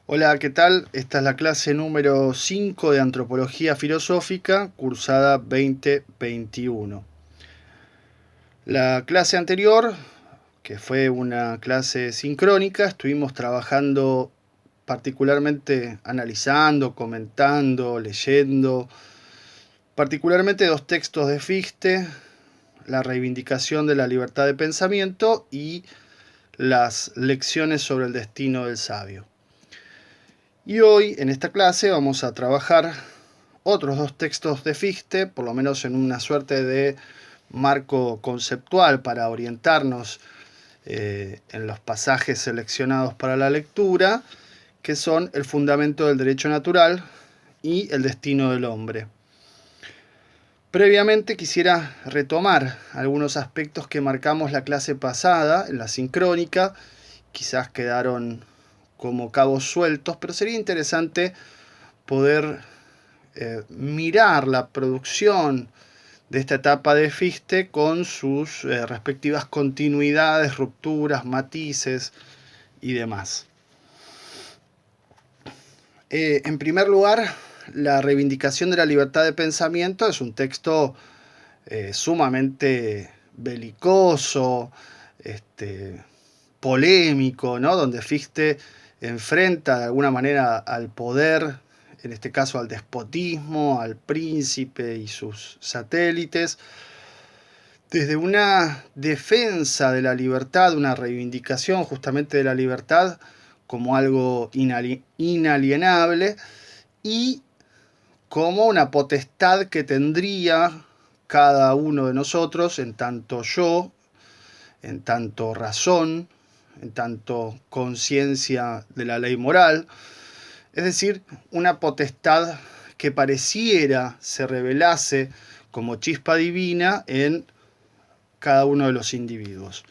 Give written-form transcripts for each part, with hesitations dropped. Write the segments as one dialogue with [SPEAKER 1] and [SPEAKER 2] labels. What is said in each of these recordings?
[SPEAKER 1] Hola, ¿qué tal? Esta es la clase número 5 de Antropología Filosófica, cursada 2021. La clase anterior, que fue una clase sincrónica, estuvimos trabajando particularmente analizando, comentando, leyendo, particularmente dos textos de Fichte, la reivindicación de la libertad de pensamiento y las lecciones sobre el destino del sabio. Y hoy, en esta clase, vamos a trabajar otros dos textos de Fichte, por lo menos en una suerte de marco conceptual para orientarnos en los pasajes seleccionados para la lectura, que son el fundamento del derecho natural y el destino del hombre. Previamente quisiera retomar algunos aspectos que marcamos la clase pasada, en la sincrónica, quizás quedaron como cabos sueltos, pero sería interesante poder mirar la producción de esta etapa de Fichte con sus respectivas continuidades, rupturas, matices y demás. En primer lugar, la reivindicación de la libertad de pensamiento es un texto sumamente belicoso, polémico, ¿no? Donde Fichte enfrenta de alguna manera al poder, en este caso al despotismo, al príncipe y sus satélites, desde una defensa de la libertad, una reivindicación justamente de la libertad como algo inalienable y como una potestad que tendría cada uno de nosotros, en tanto yo, en tanto razón, en tanto conciencia de la ley moral, es decir, una potestad que pareciera se revelase como chispa divina en cada uno de los individuos.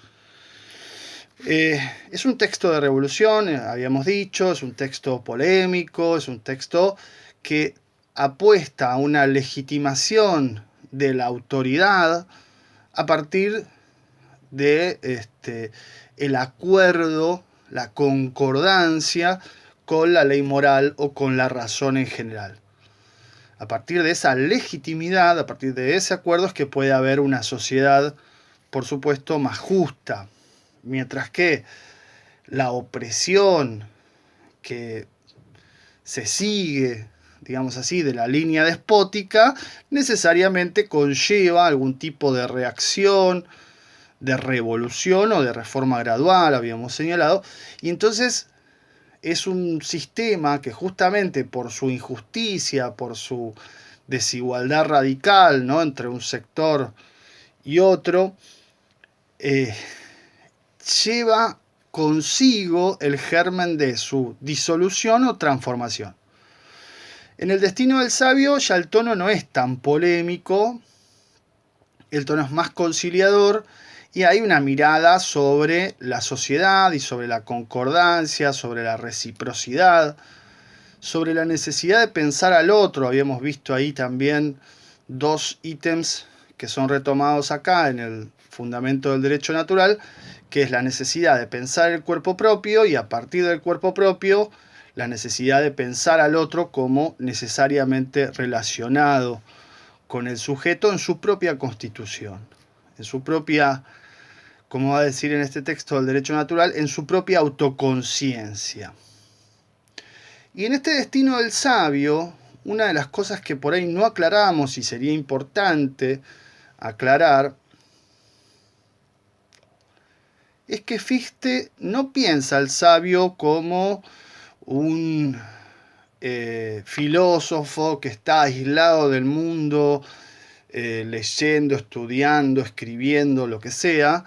[SPEAKER 1] Es un texto de revolución, habíamos dicho, es un texto polémico, es un texto que apuesta a una legitimación de la autoridad a partir de el acuerdo, la concordancia con la ley moral o con la razón en general. A partir de esa legitimidad, a partir de ese acuerdo es que puede haber una sociedad, por supuesto, más justa. Mientras que la opresión que se sigue, digamos así, de la línea despótica, necesariamente conlleva algún tipo de reacción, de revolución o de reforma gradual, habíamos señalado, y entonces es un sistema que justamente por su injusticia, por su desigualdad radical, ¿no?, entre un sector y otro, eh, lleva consigo el germen de su disolución o transformación. En el destino del sabio ya el tono no es tan polémico, el tono es más conciliador y hay una mirada sobre la sociedad y sobre la concordancia, sobre la reciprocidad, sobre la necesidad de pensar al otro. Habíamos visto ahí también dos ítems que son retomados acá en el fundamento del derecho natural, que es la necesidad de pensar el cuerpo propio y a partir del cuerpo propio la necesidad de pensar al otro como necesariamente relacionado con el sujeto en su propia constitución, en su propia, como va a decir en este texto del derecho natural, en su propia autoconciencia. Y en este destino del sabio, una de las cosas que por ahí no aclaramos y sería importante aclarar, es que Fichte no piensa al sabio como un filósofo que está aislado del mundo, leyendo, estudiando, escribiendo, lo que sea,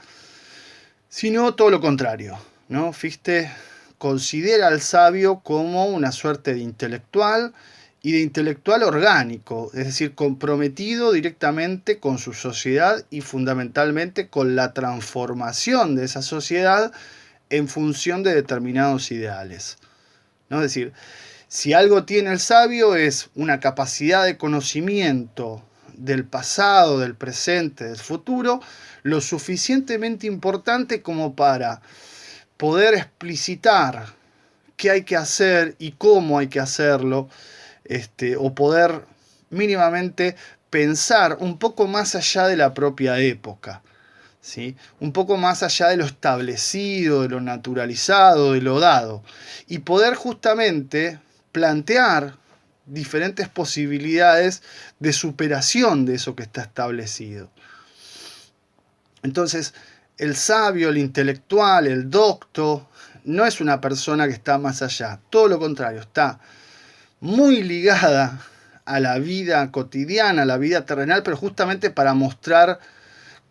[SPEAKER 1] sino todo lo contrario, ¿no? Fichte considera al sabio como una suerte de intelectual y de intelectual orgánico, es decir, comprometido directamente con su sociedad y fundamentalmente con la transformación de esa sociedad en función de determinados ideales, ¿no? Es decir, si algo tiene el sabio es una capacidad de conocimiento del pasado, del presente, del futuro, lo suficientemente importante como para poder explicitar qué hay que hacer y cómo hay que hacerlo, o poder mínimamente pensar un poco más allá de la propia época, ¿sí? Un poco más allá de lo establecido, de lo naturalizado, de lo dado, y poder justamente plantear diferentes posibilidades de superación de eso que está establecido. Entonces, el sabio, el intelectual, el docto, no es una persona que está más allá, todo lo contrario, está muy ligada a la vida cotidiana, a la vida terrenal, pero justamente para mostrar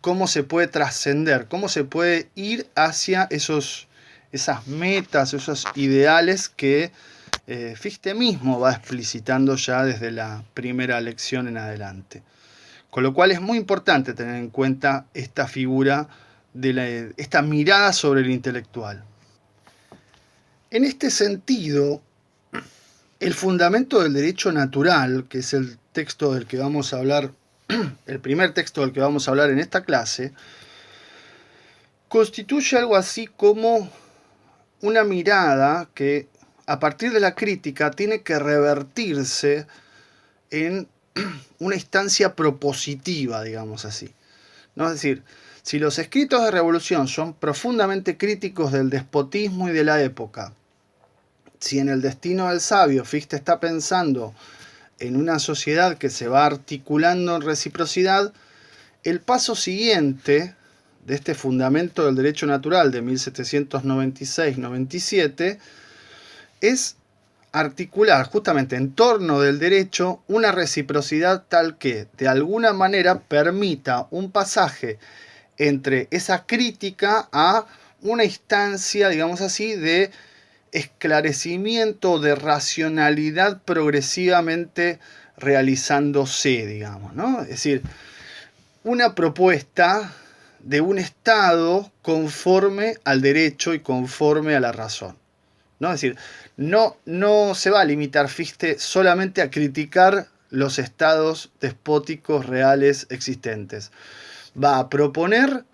[SPEAKER 1] cómo se puede trascender, cómo se puede ir hacia esas metas, esos ideales que Fichte mismo va explicitando ya desde la primera lección en adelante. Con lo cual es muy importante tener en cuenta esta figura, esta mirada sobre el intelectual. En este sentido, el fundamento del derecho natural, que es el texto del que vamos a hablar, el primer texto del que vamos a hablar en esta clase, constituye algo así como una mirada que, a partir de la crítica, tiene que revertirse en una instancia propositiva, digamos así, ¿no? Es decir, si los escritos de Revolución son profundamente críticos del despotismo y de la época, si en el destino del sabio Fichte está pensando en una sociedad que se va articulando en reciprocidad, el paso siguiente de este fundamento del derecho natural de 1796-97 es articular justamente en torno del derecho una reciprocidad tal que de alguna manera permita un pasaje entre esa crítica a una instancia, digamos así, de esclarecimiento, de racionalidad progresivamente realizándose, digamos, ¿no? Es decir, una propuesta de un Estado conforme al derecho y conforme a la razón, ¿no? Es decir, no se va a limitar Fichte solamente a criticar los estados despóticos reales existentes. Va a proponer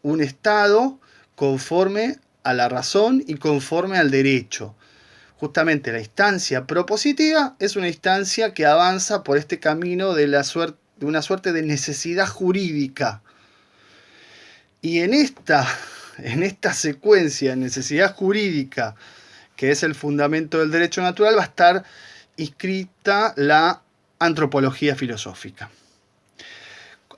[SPEAKER 1] un Estado conforme a la razón y conforme al derecho. Justamente la instancia propositiva es una instancia que avanza por este camino de una suerte de necesidad jurídica. Y en esta secuencia de necesidad jurídica, que es el fundamento del derecho natural, va a estar inscrita la antropología filosófica.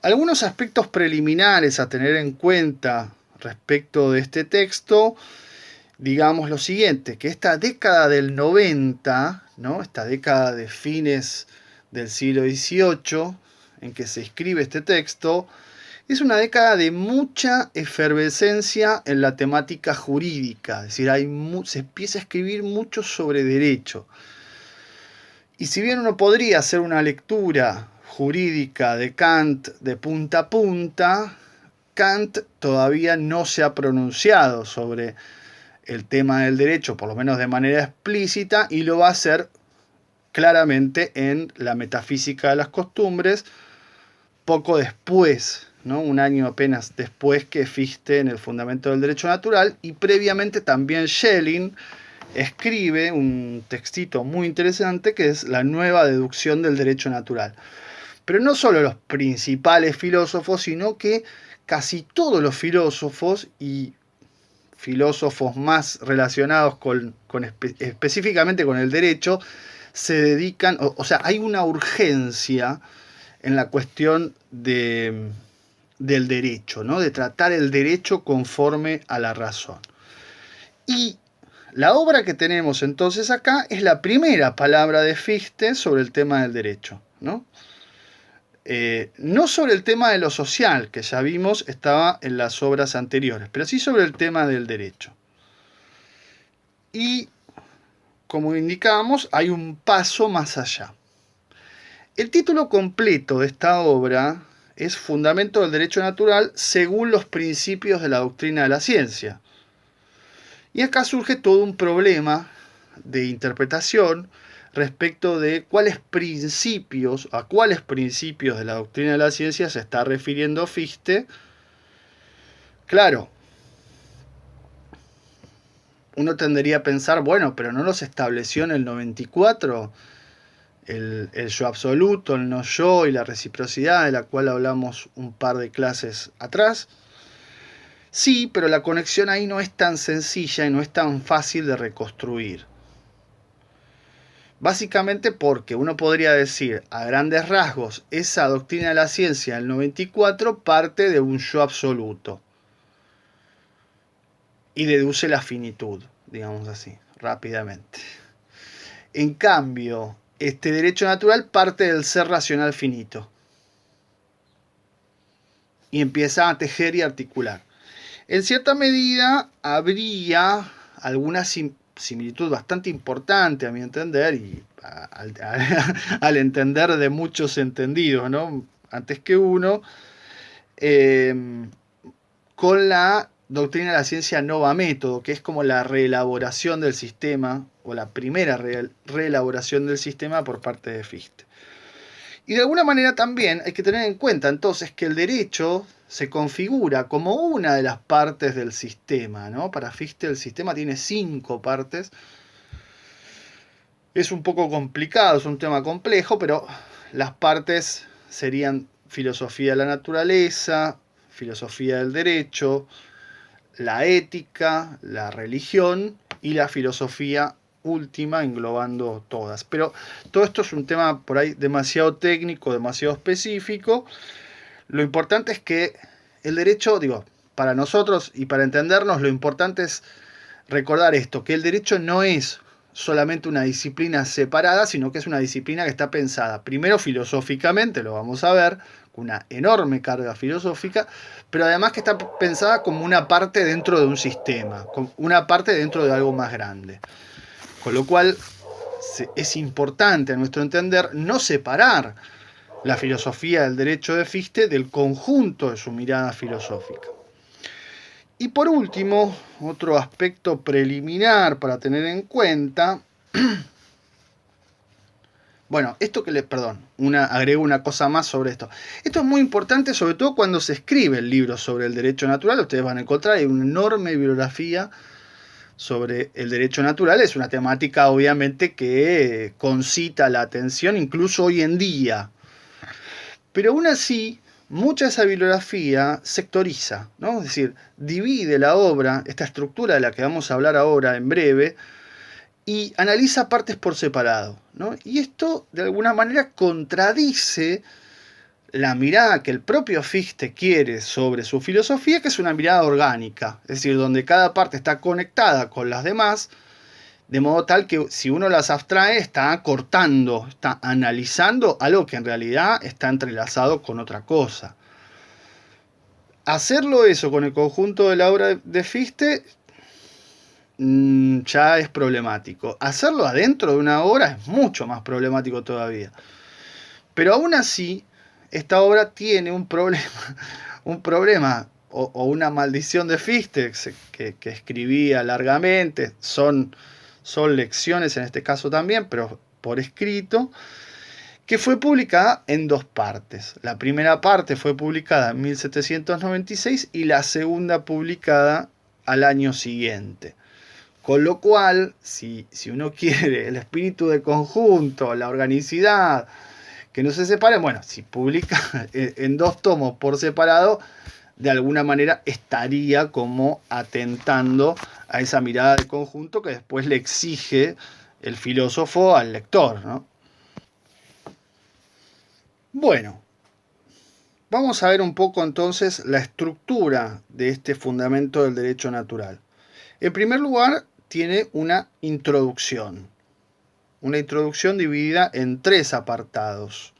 [SPEAKER 1] Algunos aspectos preliminares a tener en cuenta respecto de este texto, digamos lo siguiente, que esta década del 90, ¿no? Esta década de fines del siglo XVIII, en que se escribe este texto, es una década de mucha efervescencia en la temática jurídica, es decir, se empieza a escribir mucho sobre derecho. Y si bien uno podría hacer una lectura jurídica de Kant de punta a punta, Kant todavía no se ha pronunciado sobre el tema del derecho, por lo menos de manera explícita, y lo va a hacer claramente en la metafísica de las costumbres, poco después, ¿no? Un año apenas después que Fichte en el fundamento del derecho natural, y previamente también Schelling escribe un textito muy interesante que es La nueva deducción del derecho natural. Pero no solo los principales filósofos, sino que casi todos los filósofos y filósofos más relacionados específicamente con el derecho se dedican, o sea, hay una urgencia en la cuestión del derecho, ¿no? De tratar el derecho conforme a la razón. Y la obra que tenemos entonces acá es la primera palabra de Fichte sobre el tema del derecho, ¿no? No sobre el tema de lo social, que ya vimos estaba en las obras anteriores, pero sí sobre el tema del derecho. Y, como indicábamos, hay un paso más allá. El título completo de esta obra es Fundamento del Derecho Natural según los principios de la doctrina de la ciencia. Y acá surge todo un problema de interpretación respecto de a cuáles principios de la doctrina de la ciencia se está refiriendo Fichte. Claro, uno tendería a pensar, bueno, pero ¿no los estableció en el 94? El yo absoluto, el no yo y la reciprocidad, de la cual hablamos un par de clases atrás. Sí, pero la conexión ahí no es tan sencilla y no es tan fácil de reconstruir. Básicamente porque uno podría decir, a grandes rasgos, esa doctrina de la ciencia del 94 parte de un yo absoluto y deduce la finitud, digamos así, rápidamente. En cambio, este derecho natural parte del ser racional finito y empieza a tejer y articular. En cierta medida habría alguna similitud bastante importante, a mi entender, y al entender de muchos entendidos, ¿no? Antes que uno, eh, con la doctrina de la ciencia Nova Método, que es como la reelaboración del sistema, o la primera reelaboración del sistema por parte de Fichte. Y de alguna manera también hay que tener en cuenta entonces que el derecho se configura como una de las partes del sistema, ¿no? Para Fichte el sistema tiene 5 partes. Es un poco complicado, es un tema complejo, pero las partes serían filosofía de la naturaleza, filosofía del derecho, la ética, la religión y la filosofía última, englobando todas. Pero todo esto es un tema por ahí demasiado técnico, demasiado específico. Lo importante es que el derecho, digo, para nosotros y para entendernos, lo importante es recordar esto, que el derecho no es solamente una disciplina separada, sino que es una disciplina que está pensada primero filosóficamente, lo vamos a ver, con una enorme carga filosófica, pero además que está pensada como una parte dentro de un sistema, como una parte dentro de algo más grande. Con lo cual es importante a nuestro entender no separar la filosofía del derecho de Fichte del conjunto de su mirada filosófica. Y por último, otro aspecto preliminar para tener en cuenta, bueno, esto que les, perdón, agrego una cosa más sobre esto. Esto es muy importante, sobre todo cuando se escribe el libro sobre el derecho natural. Ustedes van a encontrar, hay una enorme bibliografía sobre el derecho natural. Es una temática, obviamente, que concita la atención incluso hoy en día. Pero aún así, mucha de esa bibliografía sectoriza, ¿no? Es decir, divide la obra, esta estructura de la que vamos a hablar ahora en breve, y analiza partes por separado, ¿no? Y esto de alguna manera contradice la mirada que el propio Fichte quiere sobre su filosofía, que es una mirada orgánica, es decir, donde cada parte está conectada con las demás, de modo tal que si uno las abstrae está cortando, está analizando algo que en realidad está entrelazado con otra cosa. Hacerlo eso con el conjunto de la obra de Fichte ya es problemático. Hacerlo adentro de una obra es mucho más problemático todavía. Pero aún así, esta obra tiene un problema o una maldición de Fichte que escribía largamente. Son lecciones en este caso también, pero por escrito, que fue publicada en 2 partes. La primera parte fue publicada en 1796 y la segunda publicada al año siguiente. Con lo cual, si uno quiere el espíritu de conjunto, la organicidad, que no se separen, bueno, si publica en 2 tomos por separado, de alguna manera estaría como atentando a esa mirada de conjunto que después le exige el filósofo al lector, ¿no? Bueno, vamos a ver un poco entonces la estructura de este fundamento del derecho natural. En primer lugar, tiene una introducción dividida en 3 apartados.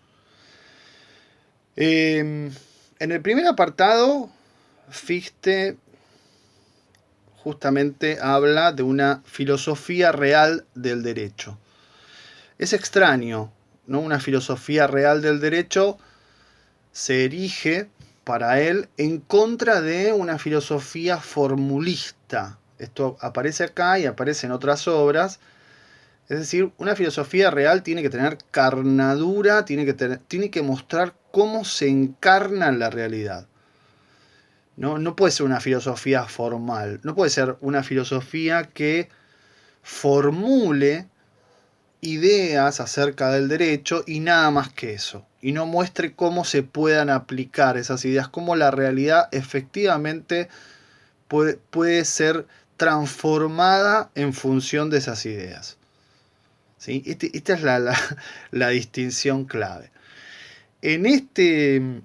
[SPEAKER 1] En el primer apartado, Fichte justamente habla de una filosofía real del derecho. Es extraño, ¿no? Una filosofía real del derecho se erige para él en contra de una filosofía formulista. Esto aparece acá y aparece en otras obras. Es decir, una filosofía real tiene que tener carnadura, tiene que mostrar cómo se encarna en la realidad. ¿no? No puede ser una filosofía formal, no puede ser una filosofía que formule ideas acerca del derecho y nada más que eso, y no muestre cómo se puedan aplicar esas ideas, cómo la realidad efectivamente puede ser transformada en función de esas ideas. ¿Sí? Esta es la distinción clave. En este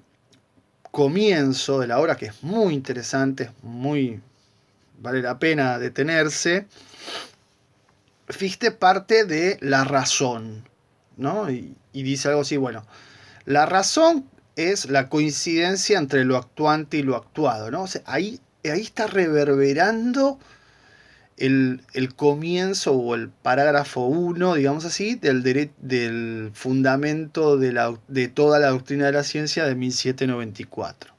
[SPEAKER 1] comienzo de la obra, que es muy interesante, vale la pena detenerse, Fichte parte de la razón, ¿no? Y dice algo así, bueno, la razón es la coincidencia entre lo actuante y lo actuado, ¿no? O sea, ahí está reverberando el comienzo o el parágrafo 1, digamos así, del fundamento de toda la doctrina de la ciencia de 1794.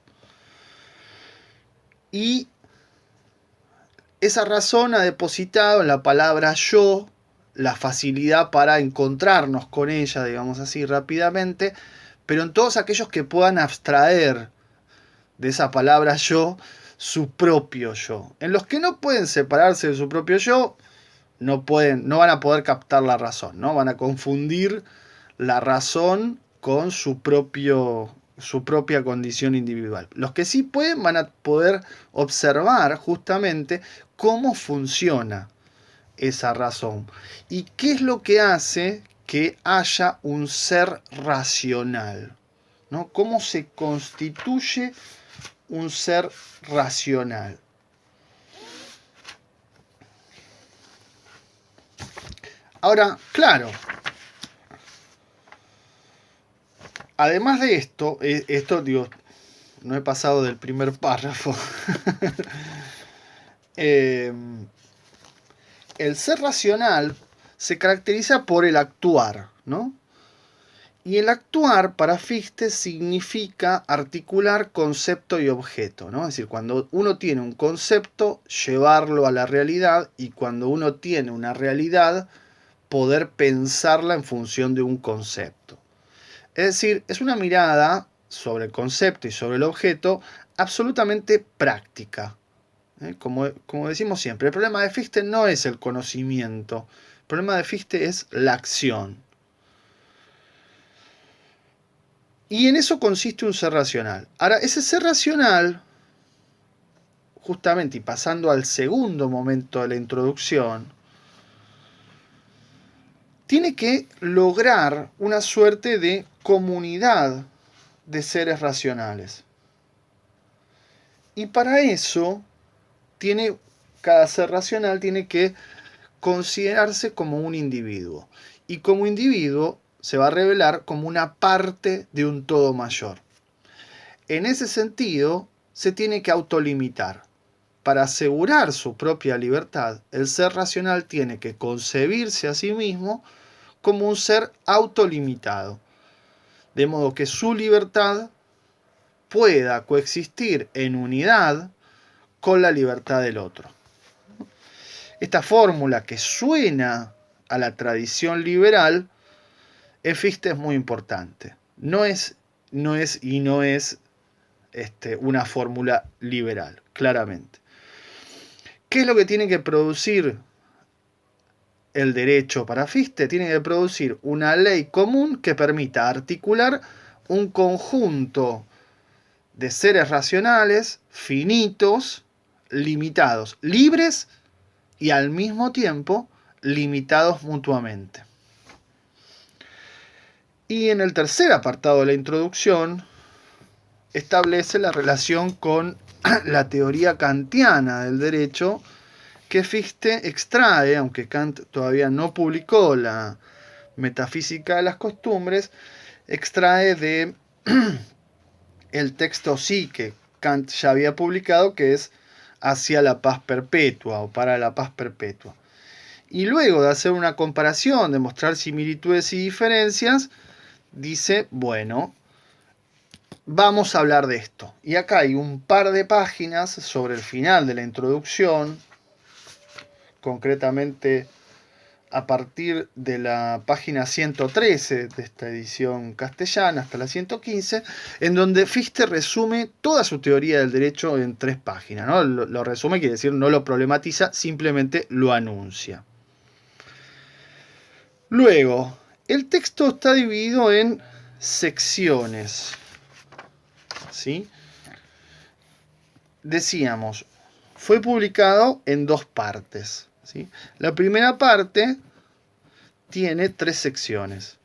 [SPEAKER 1] Y esa razón ha depositado en la palabra yo la facilidad para encontrarnos con ella, digamos así, rápidamente, pero en todos aquellos que puedan abstraer de esa palabra yo su propio yo. En los que no pueden separarse de su propio yo, no van a poder captar la razón, ¿no? Van a confundir la razón con su propia condición individual. Los que sí pueden van a poder observar justamente cómo funciona esa razón y qué es lo que hace que haya un ser racional, ¿no? Cómo se constituye un ser racional. Ahora, claro, además de esto, digo, no he pasado del primer párrafo. El ser racional se caracteriza por el actuar, ¿no? Y el actuar para Fichte significa articular concepto y objeto, ¿no? Es decir, cuando uno tiene un concepto, llevarlo a la realidad, y cuando uno tiene una realidad, poder pensarla en función de un concepto. Es decir, es una mirada sobre el concepto y sobre el objeto absolutamente práctica. Como decimos siempre, el problema de Fichte no es el conocimiento, el problema de Fichte es la acción. Y en eso consiste un ser racional. Ahora, ese ser racional, justamente y pasando al segundo momento de la introducción, tiene que lograr una suerte de comunidad de seres racionales. Y para eso, cada ser racional tiene que considerarse como un individuo. Y como individuo se va a revelar como una parte de un todo mayor. En ese sentido, se tiene que autolimitar. Para asegurar su propia libertad, el ser racional tiene que concebirse a sí mismo como un ser autolimitado, de modo que su libertad pueda coexistir en unidad con la libertad del otro. Esta fórmula, que suena a la tradición liberal, en Fichte es muy importante. No es una fórmula liberal, claramente. ¿Qué es lo que tiene que producir el derecho para Fichte? Tiene que producir una ley común que permita articular un conjunto de seres racionales, finitos, limitados, libres y al mismo tiempo limitados mutuamente. Y en el tercer apartado de la introducción establece la relación con la teoría kantiana del derecho, que Fichte extrae, aunque Kant todavía no publicó la Metafísica de las Costumbres, extrae de el texto sí que Kant ya había publicado, que es Hacia la paz perpetua o Para la paz perpetua. Y luego de hacer una comparación, de mostrar similitudes y diferencias, dice, bueno, vamos a hablar de esto. Y acá hay un par de páginas sobre el final de la introducción, concretamente a partir de la página 113 de esta edición castellana hasta la 115, en donde Fichte resume toda su teoría del derecho en 3 páginas, ¿no? Lo resume, quiere decir, no lo problematiza, simplemente lo anuncia. Luego, el texto está dividido en secciones, ¿sí? Decíamos, fue publicado en 2 partes, ¿sí? La primera parte tiene 3 secciones.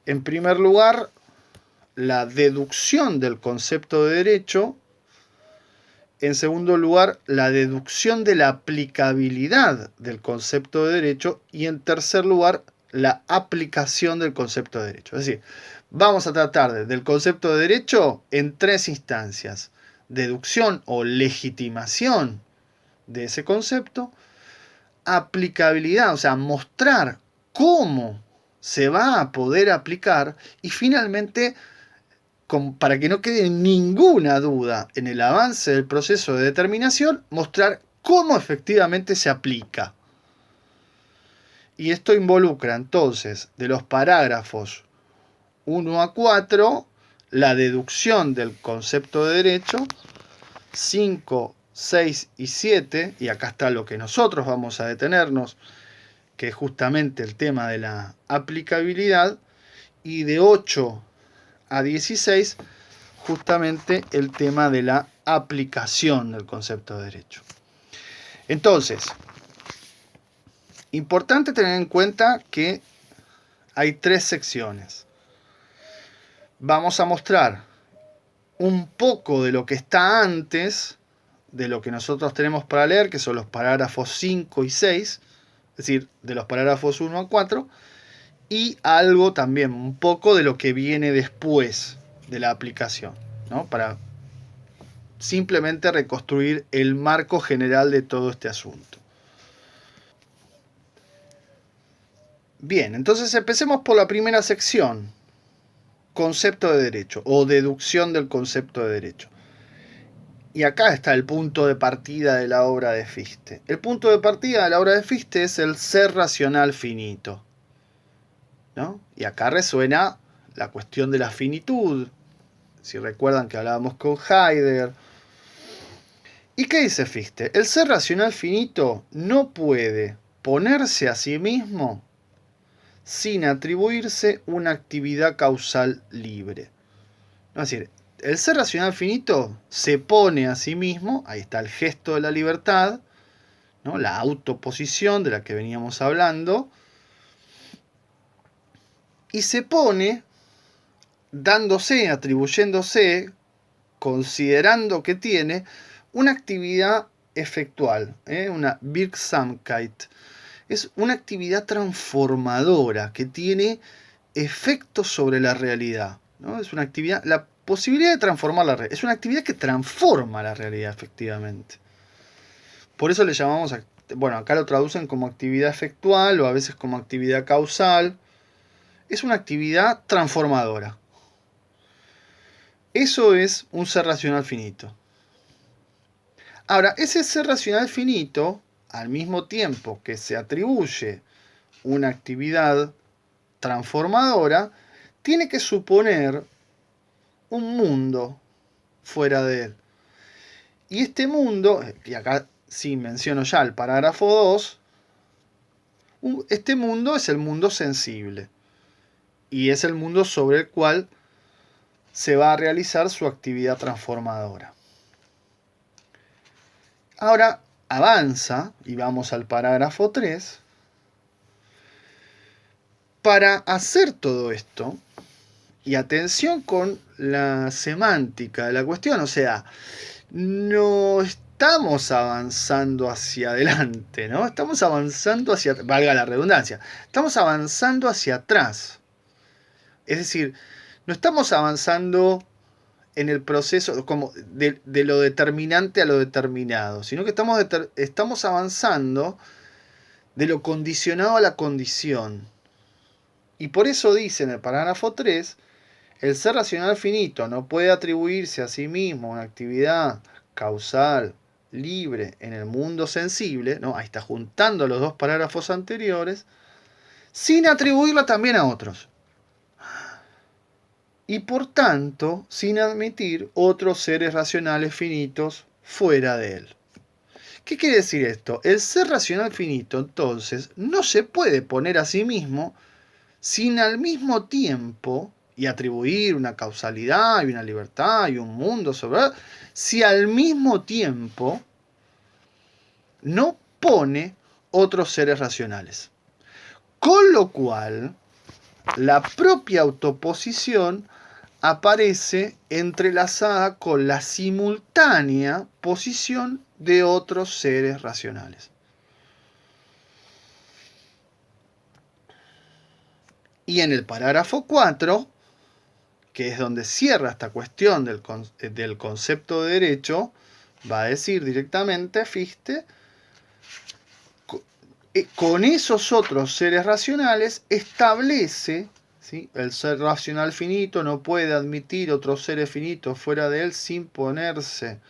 [SPEAKER 1] En primer lugar, la deducción del concepto de derecho. En segundo lugar, la deducción de la aplicabilidad del concepto de derecho. Y en tercer lugar, la aplicación del concepto de derecho. Es decir, vamos a tratar del concepto de derecho en 3 instancias. Deducción o legitimación de ese concepto. Aplicabilidad, o sea, mostrar cómo se va a poder aplicar. Y finalmente, para que no quede ninguna duda en el avance del proceso de determinación, mostrar cómo efectivamente se aplica. Y esto involucra entonces de los parágrafos 1 a 4 la deducción del concepto de derecho, 5, 6 y 7, y acá está lo que nosotros vamos a detenernos, que es justamente el tema de la aplicabilidad, y de 8 a 16, justamente el tema de la aplicación del concepto de derecho. Entonces, importante tener en cuenta que hay 3 secciones. Vamos a mostrar un poco de lo que está antes de lo que nosotros tenemos para leer, que son los parágrafos 5 y 6, es decir, de los parágrafos 1 a 4, y algo también, un poco de lo que viene después de la aplicación, ¿no? Para simplemente reconstruir el marco general de todo este asunto. Bien, entonces empecemos por la primera sección, concepto de derecho o deducción del concepto de derecho. Y acá está el punto de partida de la obra de Fichte. El punto de partida de la obra de Fichte es el ser racional finito, ¿no? Y acá resuena la cuestión de la finitud. Si recuerdan que hablábamos con Heidegger. ¿Y qué dice Fichte? El ser racional finito no puede ponerse a sí mismo sin atribuirse una actividad causal libre. Es decir, el ser racional finito se pone a sí mismo, ahí está el gesto de la libertad, ¿no? La autoposición de la que veníamos hablando, y se pone dándose, atribuyéndose, considerando que tiene una actividad efectual, una Wirksamkeit. Es una actividad transformadora que tiene efectos sobre la realidad, ¿no? Es una actividad, la posibilidad de transformar la realidad, es una actividad que transforma la realidad efectivamente. Por eso le llamamos, bueno, acá lo traducen como actividad efectual o a veces como actividad causal. Es una actividad transformadora. Eso es un ser racional finito. Ahora, ese ser racional finito, al mismo tiempo que se atribuye una actividad transformadora, tiene que suponer un mundo fuera de él. Y este mundo, y acá sí menciono ya el parágrafo 2, este mundo es el mundo sensible. Y es el mundo sobre el cual se va a realizar su actividad transformadora. Ahora avanza y vamos al parágrafo 3. Para hacer todo esto, y atención con la semántica de la cuestión, o sea, no estamos avanzando hacia adelante, ¿no? Estamos avanzando hacia, valga la redundancia, estamos avanzando hacia atrás. Es decir, no estamos avanzando en el proceso como de lo determinante a lo determinado, sino que estamos avanzando de lo condicionado a la condición. Y por eso dice en el parágrafo 3, el ser racional finito no puede atribuirse a sí mismo una actividad causal libre en el mundo sensible, ¿no? Ahí está juntando los dos parágrafos anteriores, sin atribuirla también a otros. Y por tanto, sin admitir otros seres racionales finitos fuera de él. ¿Qué quiere decir esto? El ser racional finito, entonces, no se puede poner a sí mismo sin al mismo tiempo, y atribuir una causalidad y una libertad y un mundo sobre, si al mismo tiempo no pone otros seres racionales. Con lo cual, la propia autoposición aparece entrelazada con la simultánea posición de otros seres racionales. Y en el parágrafo 4, que es donde cierra esta cuestión del concepto de derecho, va a decir directamente Fichte, con esos otros seres racionales establece, ¿sí? El ser racional finito no puede admitir otros seres finitos fuera de él sin ponerse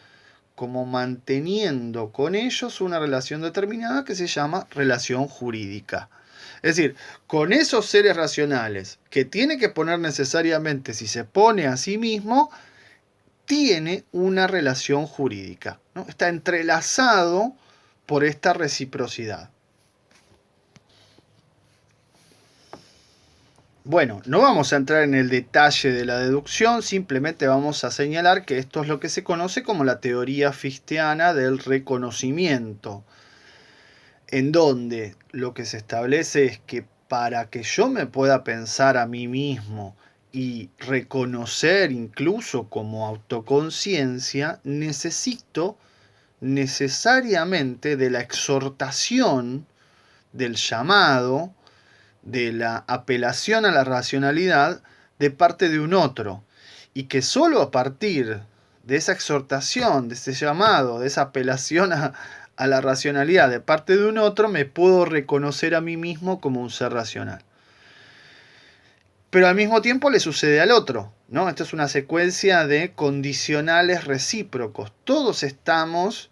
[SPEAKER 1] como manteniendo con ellos una relación determinada que se llama relación jurídica. Es decir, con esos seres racionales que tiene que poner necesariamente, si se pone a sí mismo, tiene una relación jurídica, ¿no? Está entrelazado por esta reciprocidad. Bueno, no vamos a entrar en el detalle de la deducción, simplemente vamos a señalar que esto es lo que se conoce como la teoría fichteana del reconocimiento, en donde lo que se establece es que para que yo me pueda pensar a mí mismo y reconocer incluso como autoconciencia, necesito necesariamente de la exhortación, del llamado, de la apelación a la racionalidad de parte de un otro, y que sólo a partir de esa exhortación, de ese llamado, de esa apelación a la racionalidad de parte de un otro, me puedo reconocer a mí mismo como un ser racional. Pero al mismo tiempo le sucede al otro, ¿no? Esto es una secuencia de condicionales recíprocos. Todos estamos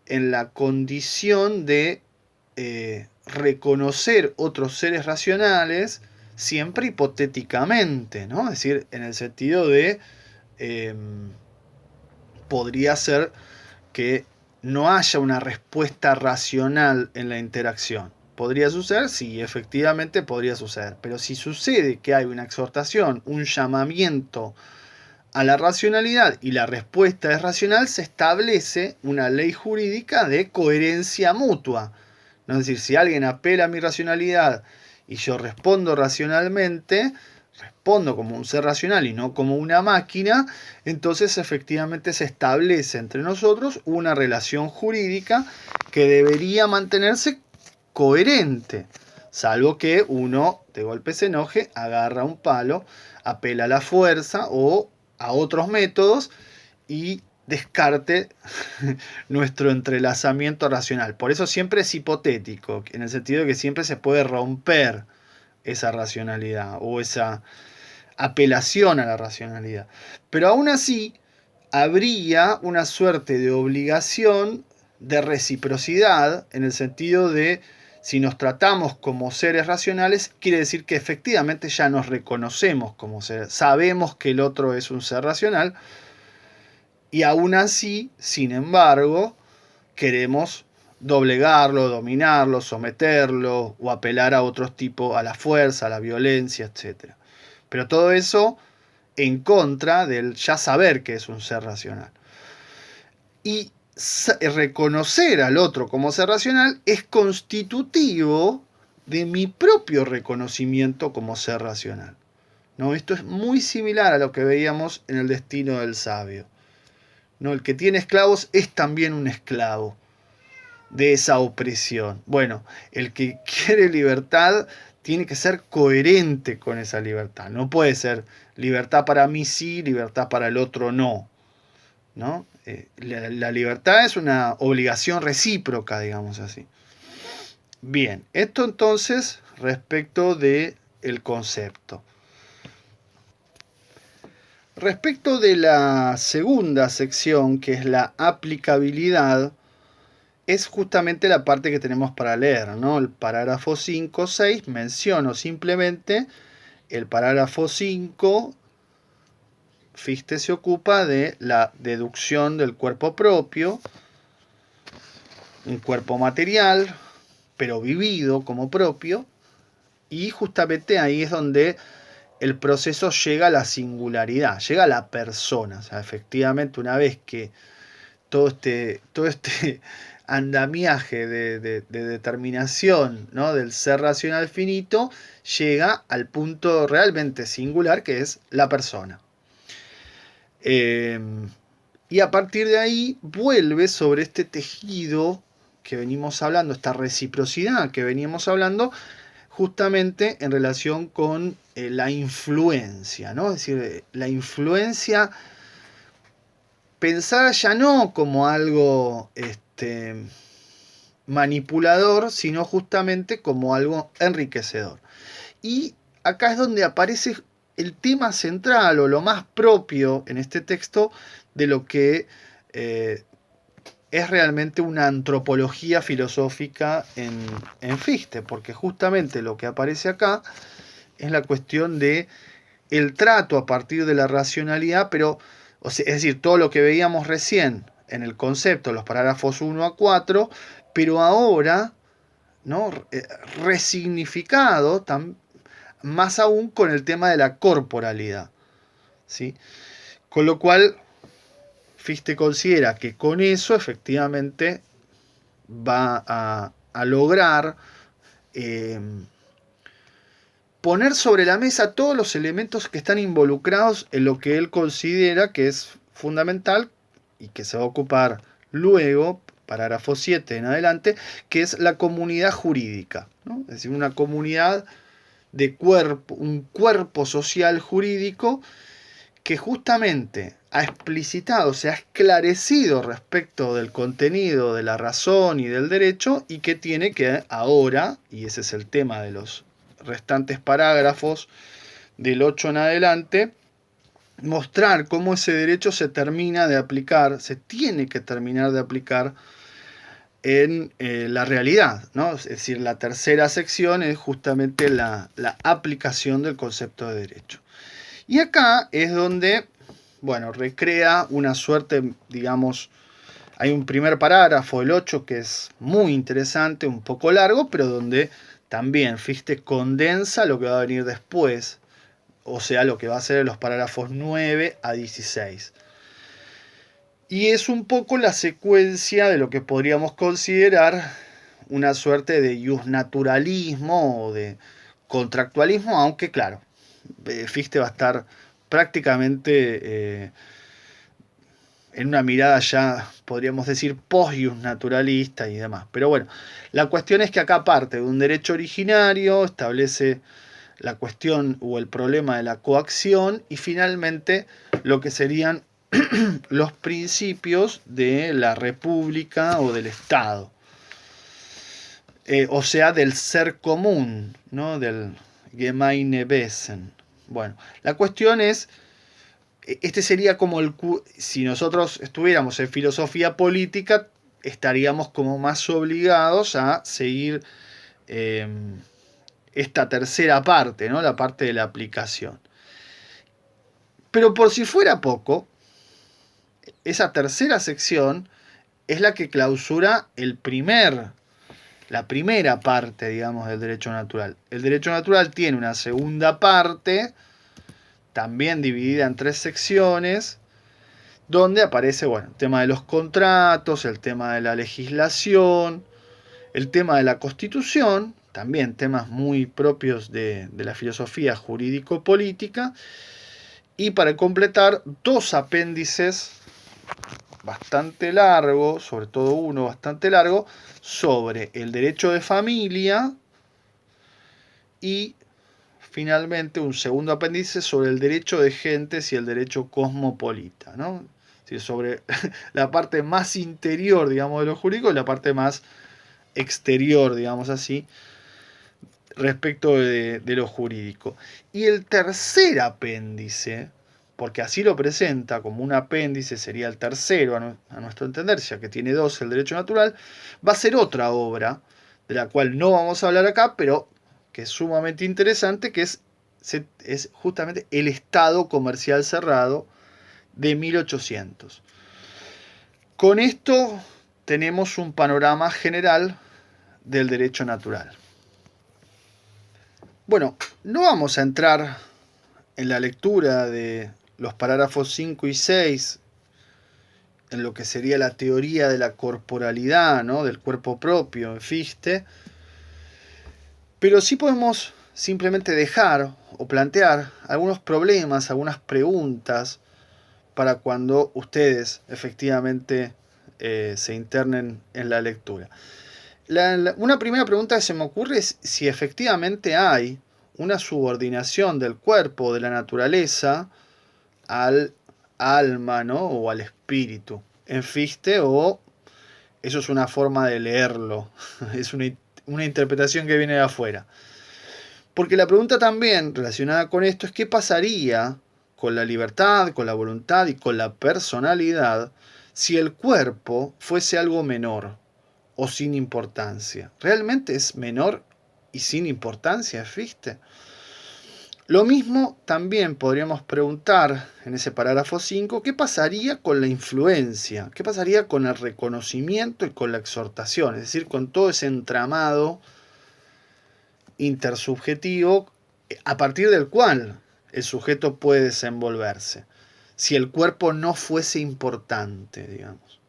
[SPEAKER 1] en la condición de reconocer otros seres racionales, siempre hipotéticamente, ¿no? Es decir, en el sentido de podría ser que no haya una respuesta racional en la interacción. ¿Podría suceder? Sí, efectivamente podría suceder. Pero si sucede que hay una exhortación, un llamamiento a la racionalidad y la respuesta es racional, se establece una ley jurídica de coherencia mutua. ¿No? Es decir, si alguien apela a mi racionalidad y yo respondo racionalmente, respondo como un ser racional y no como una máquina, entonces efectivamente se establece entre nosotros una relación jurídica que debería mantenerse coherente, salvo que uno de golpe se enoje, agarra un palo, apela a la fuerza o a otros métodos y descarte nuestro entrelazamiento racional. Por eso siempre es hipotético, en el sentido de que siempre se puede romper esa racionalidad o esa apelación a la racionalidad. Pero aún así, habría una suerte de obligación de reciprocidad, en el sentido de, si nos tratamos como seres racionales, quiere decir que efectivamente ya nos reconocemos como seres, sabemos que el otro es un ser racional, y aún así, sin embargo, queremos doblegarlo, dominarlo, someterlo o apelar a otros tipos, a la fuerza, a la violencia, etc. Pero todo eso en contra del ya saber que es un ser racional. Y reconocer al otro como ser racional es constitutivo de mi propio reconocimiento como ser racional. ¿No? Esto es muy similar a lo que veíamos en el destino del sabio. ¿No? El que tiene esclavos es también un esclavo de esa opresión. Bueno, el que quiere libertad tiene que ser coherente con esa libertad. No puede ser libertad para mí sí, libertad para el otro no. ¿No? La libertad es una obligación recíproca, digamos así. Bien, esto entonces respecto de el concepto. Respecto de la segunda sección, que es la aplicabilidad, es justamente la parte que tenemos para leer, ¿no? El parágrafo 5, 6, menciono simplemente el parágrafo 5. Fichte se ocupa de la deducción del cuerpo propio, un cuerpo material, pero vivido como propio, y justamente ahí es donde el proceso llega a la singularidad, llega a la persona. O sea, efectivamente, una vez que todo este andamiaje de determinación, ¿no?, del ser racional finito, llega al punto realmente singular, que es la persona. Y a partir de ahí vuelve sobre este tejido que venimos hablando, esta reciprocidad que veníamos hablando, justamente en relación con la influencia, ¿no? Es decir, la influencia pensada ya no como algo manipulador, sino justamente como algo enriquecedor. Y acá es donde aparece el tema central o lo más propio en este texto de lo que es realmente una antropología filosófica en Fichte, porque justamente lo que aparece acá es la cuestión de el trato a partir de la racionalidad, pero, o sea, es decir, todo lo que veíamos recién en el concepto, los parágrafos 1 a 4, pero ahora, ¿no?, resignificado más aún con el tema de la corporalidad, ¿sí? Con lo cual, Fichte considera que con eso efectivamente va a lograr poner sobre la mesa todos los elementos que están involucrados en lo que él considera que es fundamental y que se va a ocupar luego, parágrafo 7 en adelante, que es la comunidad jurídica, ¿no? Es decir, una comunidad de cuerpo, un cuerpo social jurídico que justamente ha explicitado, se ha esclarecido respecto del contenido de la razón y del derecho, y que tiene que ahora, y ese es el tema de los restantes parágrafos del 8 en adelante, mostrar cómo ese derecho se termina de aplicar, se tiene que terminar de aplicar en la realidad, ¿no? Es decir, la tercera sección es justamente la aplicación del concepto de derecho. Y acá es donde, bueno, recrea una suerte, digamos, hay un primer parágrafo, el 8, que es muy interesante, un poco largo, pero donde también Fichte condensa lo que va a venir después, o sea, lo que va a ser en los parágrafos 9 a 16. Y es un poco la secuencia de lo que podríamos considerar una suerte de justnaturalismo o de contractualismo, aunque claro, Fichte va a estar prácticamente en una mirada ya, podríamos decir, post-justnaturalista y demás. Pero bueno, la cuestión es que acá parte de un derecho originario, establece la cuestión o el problema de la coacción y finalmente lo que serían los principios de la república o del Estado. O sea, del ser común, ¿no?, del Gemeine Wesen. Bueno, la cuestión es, este sería como si nosotros estuviéramos en filosofía política, estaríamos como más obligados a seguir esta tercera parte, ¿no?, la parte de la aplicación. Pero por si fuera poco, esa tercera sección es la que clausura la primera parte, digamos, del derecho natural. El derecho natural tiene una segunda parte, también dividida en 3 secciones, donde aparece, bueno, el tema de los contratos, el tema de la legislación, el tema de la constitución, también temas muy propios de la filosofía jurídico-política, y para completar, 2 apéndices bastante largos, sobre todo uno bastante largo, sobre el derecho de familia y finalmente un segundo apéndice sobre el derecho de gentes y el derecho cosmopolita, ¿no? Es decir, sobre la parte más interior, digamos, de lo jurídico y la parte más exterior, digamos así, respecto de lo jurídico. Y el tercer apéndice porque así lo presenta como un apéndice, sería el tercero a nuestro entender, ya que tiene dos el derecho natural, va a ser otra obra, de la cual no vamos a hablar acá, pero que es sumamente interesante, que es justamente El Estado Comercial Cerrado de 1800. Con esto tenemos un panorama general del derecho natural. Bueno, no vamos a entrar en la lectura de los parágrafos 5 y 6, en lo que sería la teoría de la corporalidad, ¿no? Del cuerpo propio en Fichte, pero sí podemos simplemente dejar o plantear algunos problemas, algunas preguntas para cuando ustedes efectivamente se internen en la lectura. Una primera pregunta que se me ocurre es si efectivamente hay una subordinación del cuerpo, de la naturaleza, al alma, ¿no? O al espíritu en Fichte, o eso es una forma de leerlo, es una interpretación que viene de afuera. Porque la pregunta también relacionada con esto es qué pasaría con la libertad, con la voluntad y con la personalidad si el cuerpo fuese algo menor o sin importancia. ¿Realmente es menor y sin importancia, Fichte? Lo mismo también podríamos preguntar en ese parágrafo 5, ¿qué pasaría con la influencia? ¿Qué pasaría con el reconocimiento y con la exhortación? Es decir, con todo ese entramado intersubjetivo a partir del cual el sujeto puede desenvolverse, si el cuerpo no fuese importante, digamos.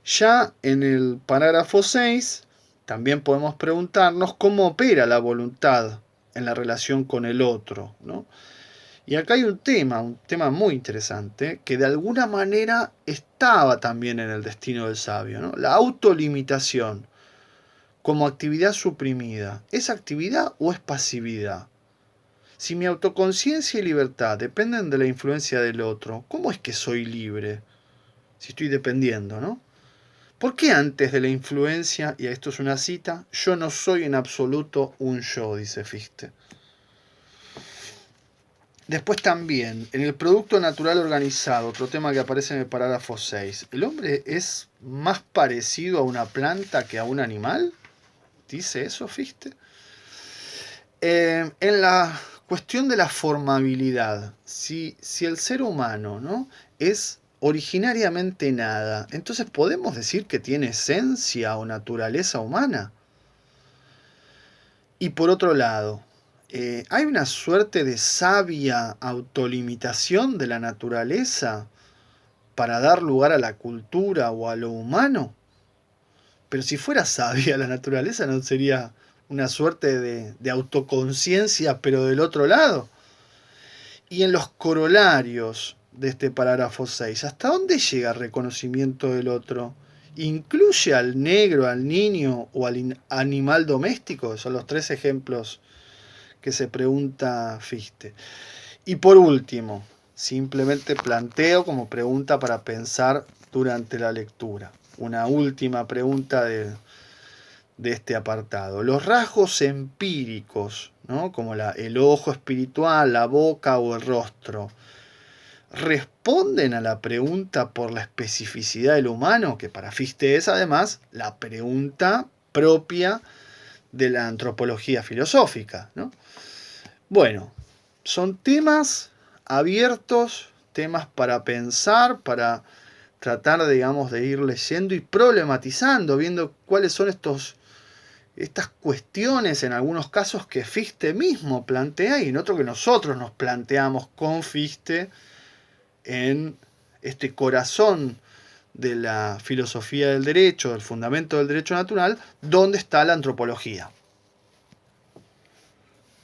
[SPEAKER 1] Ya en el parágrafo 6 también podemos preguntarnos cómo opera la voluntad en la relación con el otro, ¿no? Y acá hay un tema muy interesante, que de alguna manera estaba también en el destino del sabio, ¿no? La autolimitación como actividad suprimida. ¿Es actividad o es pasividad? Si mi autoconciencia y libertad dependen de la influencia del otro, ¿cómo es que soy libre? Si estoy dependiendo, ¿no? ¿Por qué antes de la influencia, y esto es una cita, yo no soy en absoluto un yo, dice Fichte? Después también, en el producto natural organizado, otro tema que aparece en el parágrafo 6, ¿el hombre es más parecido a una planta que a un animal? ¿Dice eso Fichte? En la cuestión de la formabilidad, si el ser humano, ¿no?, es originariamente nada, entonces ¿podemos decir que tiene esencia o naturaleza humana? Y por otro lado, ¿hay una suerte de sabia autolimitación de la naturaleza para dar lugar a la cultura o a lo humano? Pero si fuera sabia la naturaleza, ¿no sería una suerte de autoconciencia, pero del otro lado? Y en los corolarios de este parágrafo 6, ¿hasta dónde llega el reconocimiento del otro? ¿Incluye al negro, al niño o al animal doméstico? Son los tres ejemplos que se pregunta Fichte. Y por último, simplemente planteo como pregunta para pensar durante la lectura. Una última pregunta de este apartado. Los rasgos empíricos, ¿no?, como el ojo espiritual, la boca o el rostro, responden a la pregunta por la especificidad del humano, que para Fichte es además la pregunta propia de la antropología filosófica, ¿no? Bueno, son temas abiertos, temas para pensar, para tratar, digamos, de ir leyendo y problematizando, viendo cuáles son estas cuestiones, en algunos casos que Fichte mismo plantea y en otros que nosotros nos planteamos con Fichte en este corazón de la filosofía del derecho, del fundamento del derecho natural, donde está la antropología.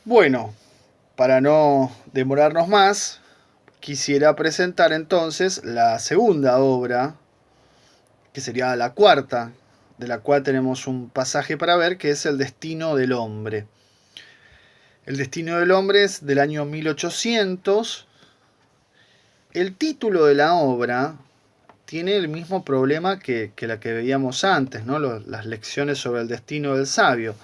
[SPEAKER 1] Bueno, para no demorarnos más, quisiera presentar entonces la segunda obra, que sería la cuarta, de la cual tenemos un pasaje para ver, que es El destino del hombre. El destino del hombre es del año 1800. El título de la obra tiene el mismo problema que la que veíamos antes, ¿no? Las lecciones sobre el destino del sabio.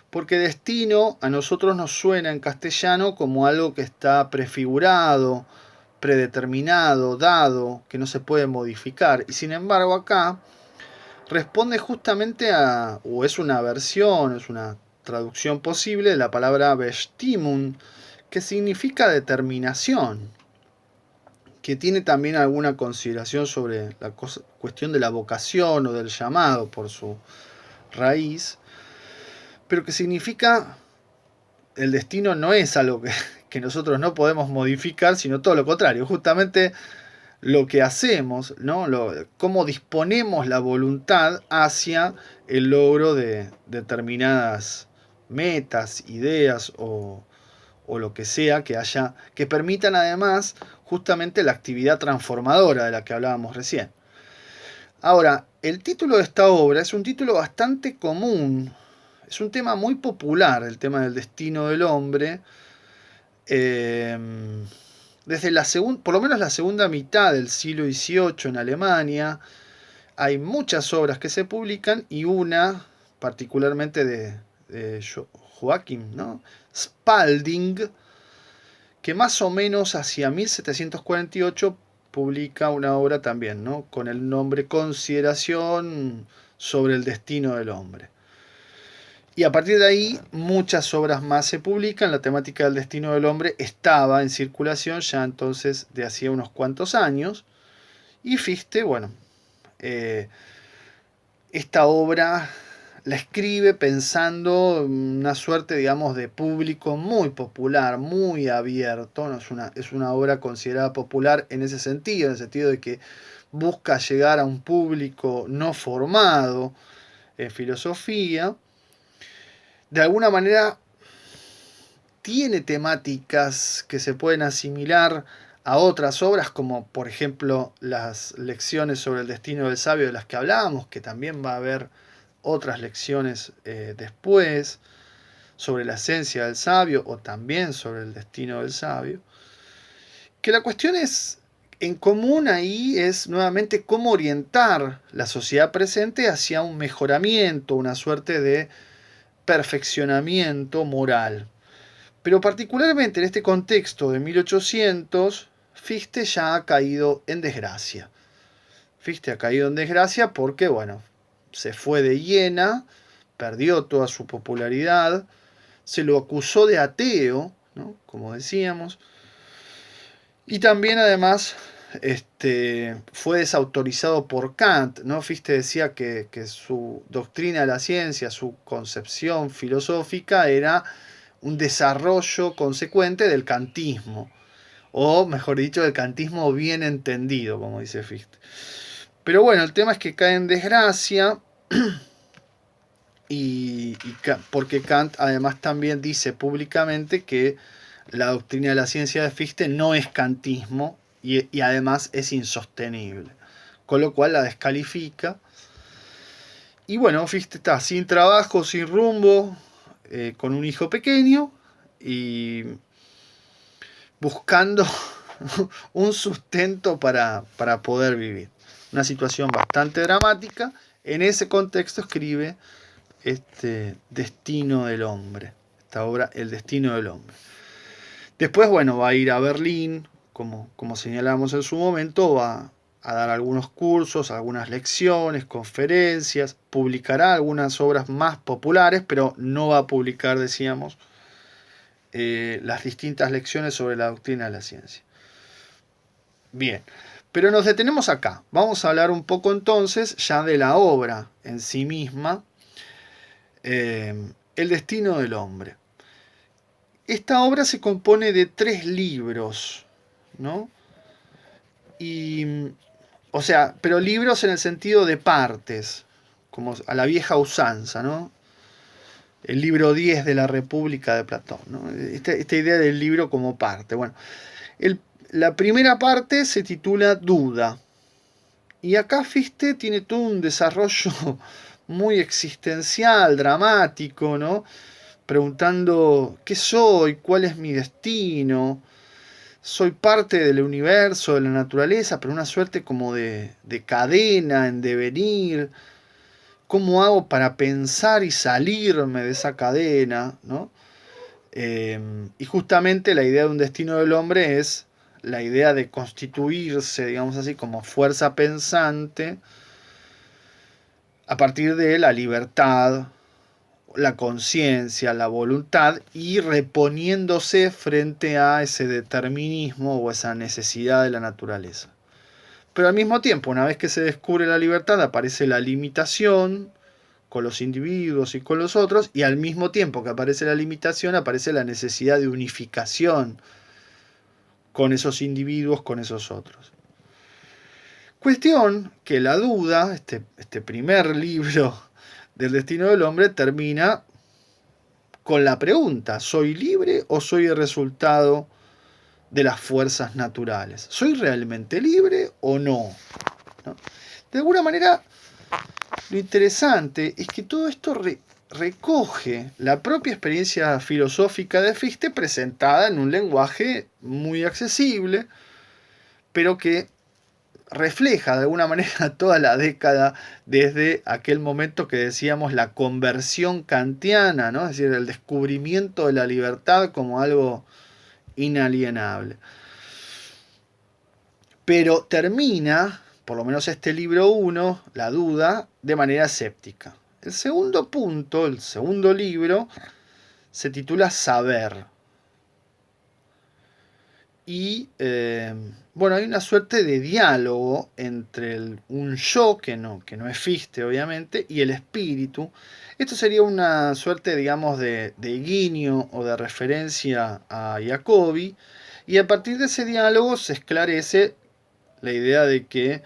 [SPEAKER 1] Porque destino a nosotros nos suena en castellano como algo que está prefigurado, predeterminado, dado, que no se puede modificar. Y sin embargo acá responde justamente a, o es una versión, es una traducción posible de la palabra Bestimmung, que significa determinación, que tiene también alguna consideración sobre la cuestión de la vocación o del llamado por su raíz, pero que significa el destino no es algo que nosotros no podemos modificar, sino todo lo contrario, justamente lo que hacemos, ¿no? Cómo disponemos la voluntad hacia el logro de determinadas metas, ideas o lo que sea que haya, que permitan además justamente la actividad transformadora de la que hablábamos recién. Ahora, el título de esta obra es un título bastante común, es un tema muy popular, el tema del destino del hombre. Desde por lo menos la segunda mitad del siglo XVIII en Alemania, hay muchas obras que se publican y una, particularmente de Joachim, ¿no? Spalding, que más o menos hacia 1748 publica una obra también, ¿no? Con el nombre Consideración sobre el destino del hombre. Y a partir de ahí muchas obras más se publican. La temática del destino del hombre estaba en circulación ya entonces de hacía unos cuantos años. Y Fichte, bueno, esta obra la escribe pensando en una suerte, digamos, de público muy popular, muy abierto. ¿No? Es una obra considerada popular en ese sentido, en el sentido de que busca llegar a un público no formado en filosofía. De alguna manera tiene temáticas que se pueden asimilar a otras obras, como por ejemplo las lecciones sobre el destino del sabio de las que hablábamos, que también va a haber otras lecciones después sobre la esencia del sabio o también sobre el destino del sabio. Que la cuestión es, en común ahí es nuevamente cómo orientar la sociedad presente hacia un mejoramiento, una suerte de perfeccionamiento moral. Pero particularmente en este contexto de 1800, Fichte ya ha caído en desgracia. Fichte ha caído en desgracia porque, bueno, se fue de Iena, perdió toda su popularidad, se lo acusó de ateo, ¿no? Como decíamos, y también además fue desautorizado por Kant, ¿no? Fichte decía que su doctrina de la ciencia, su concepción filosófica era un desarrollo consecuente del kantismo, o mejor dicho, del kantismo bien entendido, como dice Fichte. Pero bueno, el tema es que cae en desgracia porque Kant además también dice públicamente que la doctrina de la ciencia de Fichte no es kantismo y además es insostenible, con lo cual la descalifica. Y bueno, Fichte está sin trabajo, sin rumbo, con un hijo pequeño y buscando un sustento para poder vivir. Una situación bastante dramática. En ese contexto escribe este Destino del Hombre, esta obra, El Destino del Hombre. Después, bueno, va a ir a Berlín, como señalamos en su momento, va a dar algunos cursos, algunas lecciones, conferencias, publicará algunas obras más populares, pero no va a publicar, decíamos, las distintas lecciones sobre la doctrina de la ciencia. Bien, pero nos detenemos acá. Vamos a hablar un poco entonces ya de la obra en sí misma, El destino del hombre. Esta obra se compone de 3 libros, ¿no? O sea, pero libros en el sentido de partes, como a la vieja usanza, ¿no? El libro 10 de la República de Platón, ¿no? Esta idea del libro como parte. Bueno, la primera parte se titula Duda. Y acá Fichte tiene todo un desarrollo muy existencial, dramático, ¿no? Preguntando qué soy, cuál es mi destino. Soy parte del universo, de la naturaleza, pero una suerte como de cadena en devenir. ¿Cómo hago para pensar y salirme de esa cadena? ¿No? Y justamente la idea de un destino del hombre es la idea de constituirse, digamos así, como fuerza pensante a partir de la libertad, la conciencia, la voluntad, y reponiéndose frente a ese determinismo o esa necesidad de la naturaleza. Pero al mismo tiempo, una vez que se descubre la libertad, aparece la limitación con los individuos y con los otros, y al mismo tiempo que aparece la limitación, aparece la necesidad de unificación con esos individuos, con esos otros. Cuestión que la duda, este primer libro del destino del hombre, termina con la pregunta: ¿soy libre o soy el resultado de las fuerzas naturales? ¿Soy realmente libre o no? ¿No? De alguna manera, lo interesante es que todo esto recoge la propia experiencia filosófica de Fichte presentada en un lenguaje muy accesible, pero que refleja de alguna manera toda la década desde aquel momento que decíamos la conversión kantiana, ¿no? Es decir, el descubrimiento de la libertad como algo inalienable. Pero termina, por lo menos este libro 1, la duda, de manera escéptica. El segundo punto, el segundo libro, se titula Saber. Y bueno, hay una suerte de diálogo entre un yo, que no es Fichte obviamente, y el espíritu. Esto sería una suerte, digamos, de guiño o de referencia a Jacobi, y a partir de ese diálogo se esclarece la idea de que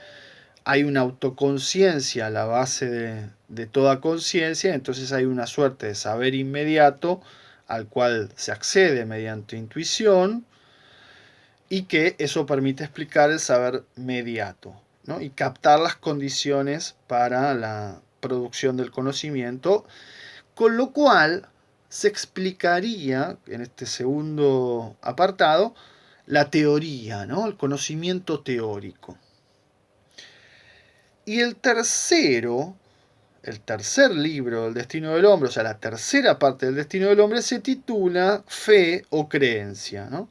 [SPEAKER 1] hay una autoconciencia a la base de toda conciencia, entonces hay una suerte de saber inmediato al cual se accede mediante intuición, y que eso permite explicar el saber mediato, ¿no? Y captar las condiciones para la producción del conocimiento, con lo cual se explicaría en este segundo apartado la teoría, ¿no? El conocimiento teórico. Y el tercer libro del destino del hombre, o sea, la tercera parte del destino del hombre, se titula Fe o Creencia, ¿no?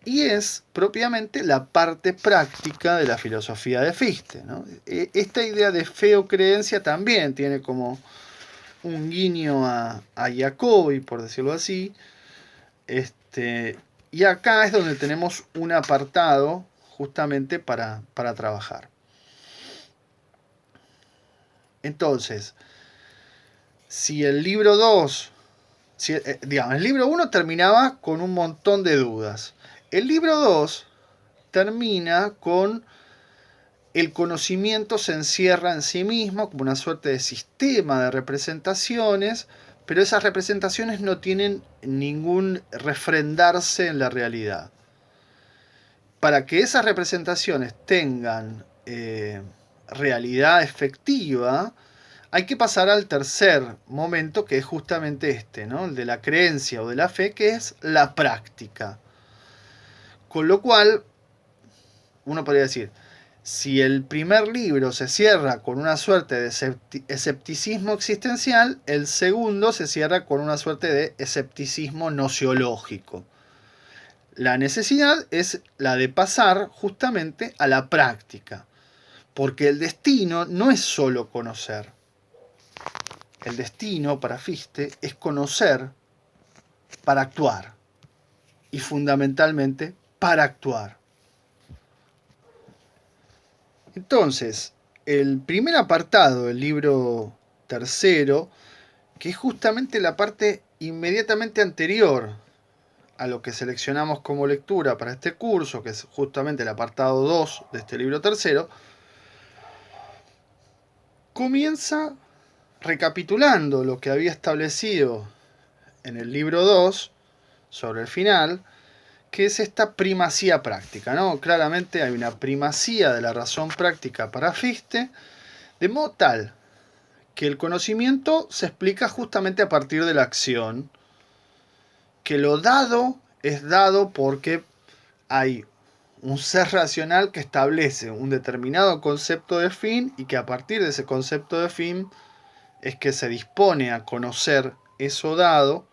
[SPEAKER 1] Y es propiamente la parte práctica de la filosofía de Fichte, ¿no? Esta idea de fe o creencia también tiene como un guiño a Jacobi, por decirlo así. Y acá es donde tenemos un apartado justamente para trabajar. Entonces, si el libro 2, digamos, el libro 1 terminaba con un montón de dudas. El libro 2 termina con el conocimiento se encierra en sí mismo como una suerte de sistema de representaciones, pero esas representaciones no tienen ningún refrendarse en la realidad. Para que esas representaciones tengan realidad efectiva, hay que pasar al tercer momento, que es justamente este, ¿no? El de la creencia o de la fe, que es la práctica. Con lo cual, uno podría decir, si el primer libro se cierra con una suerte de escepticismo existencial, el segundo se cierra con una suerte de escepticismo nociológico. La necesidad es la de pasar justamente a la práctica, porque el destino no es solo conocer. El destino para Fichte es conocer para actuar, y fundamentalmente para actuar. Entonces, el primer apartado del libro tercero, que es justamente la parte inmediatamente anterior a lo que seleccionamos como lectura para este curso, que es justamente el apartado 2 de este libro tercero, comienza recapitulando lo que había establecido en el libro 2 sobre el final, que es esta primacía práctica, ¿no? Claramente hay una primacía de la razón práctica para Fichte, de modo tal que el conocimiento se explica justamente a partir de la acción, que lo dado es dado porque hay un ser racional que establece un determinado concepto de fin, y que a partir de ese concepto de fin es que se dispone a conocer eso dado,